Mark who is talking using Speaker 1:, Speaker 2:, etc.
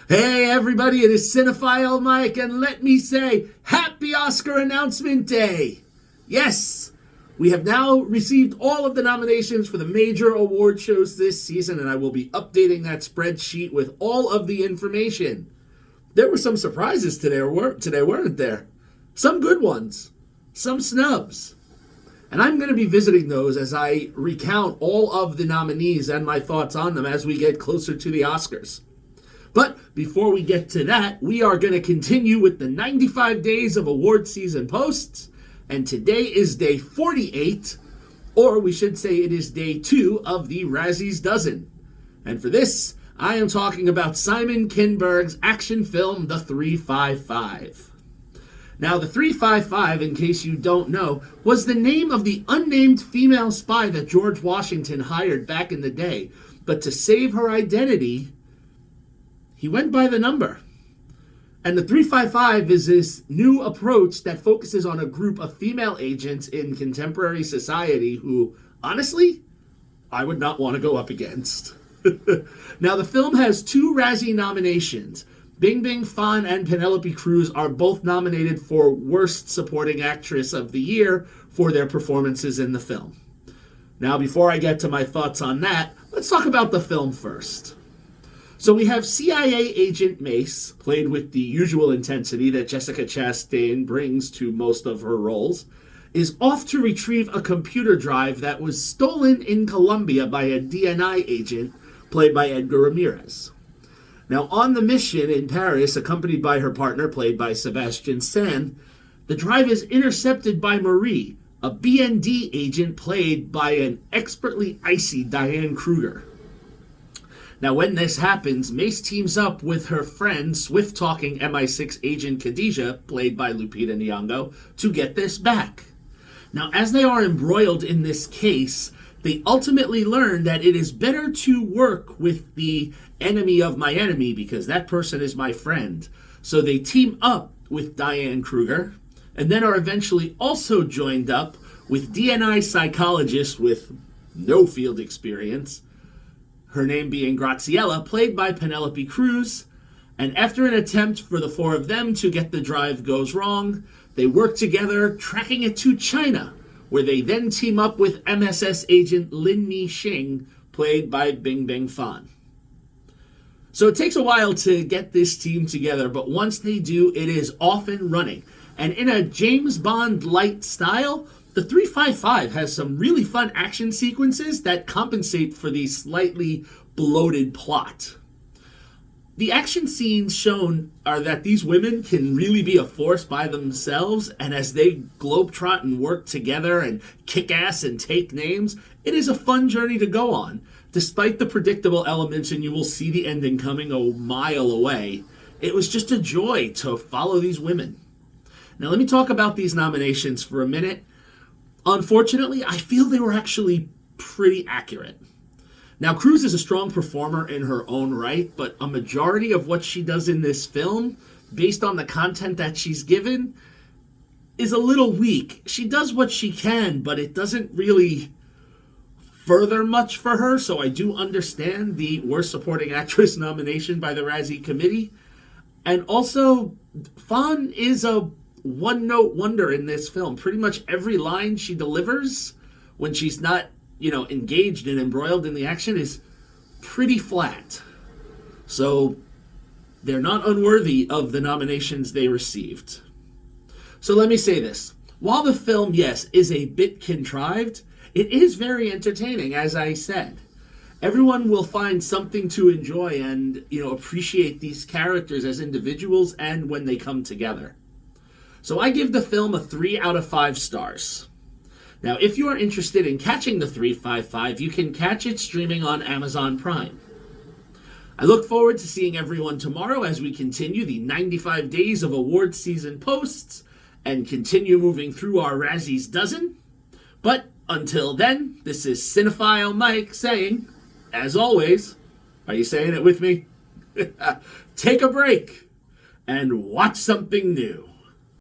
Speaker 1: Hey everybody, it is Cinephile Mike, and let me say, happy Oscar announcement day! Yes, we have now received all of the nominations for the major award shows this season, and I will be updating that spreadsheet with all of the information. There were some surprises today, weren't there? Some good ones, some snubs. And I'm going to be visiting those as I recount all of the nominees and my thoughts on them as we get closer to the Oscars. But before we get to that, we are going to continue with the 95 days of award season posts. And today is day 48, or we should say it is day 2 of the Razzies Dozen. And for this, I am talking about Simon Kinberg's action film, The 355. Now, The 355, in case you don't know, was the name of the unnamed female spy that George Washington hired back in the day. But to save her identity, he went by the number. And the 355 is this new approach that focuses on a group of female agents in contemporary society who, honestly, I would not want to go up against. Now, the film has 2 Razzie nominations. Bing Bing Fan and Penelope Cruz are both nominated for Worst Supporting Actress of the Year for their performances in the film. Now, before I get to my thoughts on that, let's talk about the film first. So we have CIA agent Mace, played with the usual intensity that Jessica Chastain brings to most of her roles, is off to retrieve a computer drive that was stolen in Colombia by a DNI agent, played by Edgar Ramirez. Now, on the mission in Paris, accompanied by her partner, played by Sebastian Stan, the drive is intercepted by Marie, a BND agent played by an expertly icy Diane Kruger. Now, when this happens, Mace teams up with her friend, swift-talking MI6 agent Khadija, played by Lupita Nyong'o, to get this back. Now, as they are embroiled in this case, they ultimately learn that it is better to work with the enemy of my enemy because that person is my friend. So they team up with Diane Kruger and then are eventually also joined up with DNI psychologist with no field experience, her name being Graciela, played by Penelope Cruz. And after an attempt for the 4 of them to get the drive goes wrong, they work together, tracking it to China, where they then team up with MSS agent Lin Mi Xing, played by Bing Bing Fan. So it takes a while to get this team together, but once they do, it is off and running. And in a James Bond-light style, the 355 has some really fun action sequences that compensate for the slightly bloated plot. The action scenes shown are that these women can really be a force by themselves, and as they globetrot and work together and kick ass and take names, it is a fun journey to go on. Despite the predictable elements, and you will see the ending coming a mile away, it was just a joy to follow these women. Now let me talk about these nominations for a minute. Unfortunately, I feel they were actually pretty accurate. Now, Cruz is a strong performer in her own right, but a majority of what she does in this film, based on the content that she's given, is a little weak. She does what she can, but it doesn't really further much for her, so I do understand the Worst Supporting Actress nomination by the Razzie Committee. And also, Fawn is a one-note wonder in this film. Pretty much every line she delivers when she's not engaged and embroiled in the action is pretty flat. So they're not unworthy of the nominations they received. So let me say this. While the film, yes, is a bit contrived, it is very entertaining, as I said. Everyone will find something to enjoy and, appreciate these characters as individuals and when they come together. So I give the film a 3 out of 5 stars. Now, if you are interested in catching the 355, you can catch it streaming on Amazon Prime. I look forward to seeing everyone tomorrow as we continue the 95 days of award season posts and continue moving through our Razzies Dozen. But until then, this is Cinephile Mike saying, as always, are you saying it with me? Take a break and watch something new.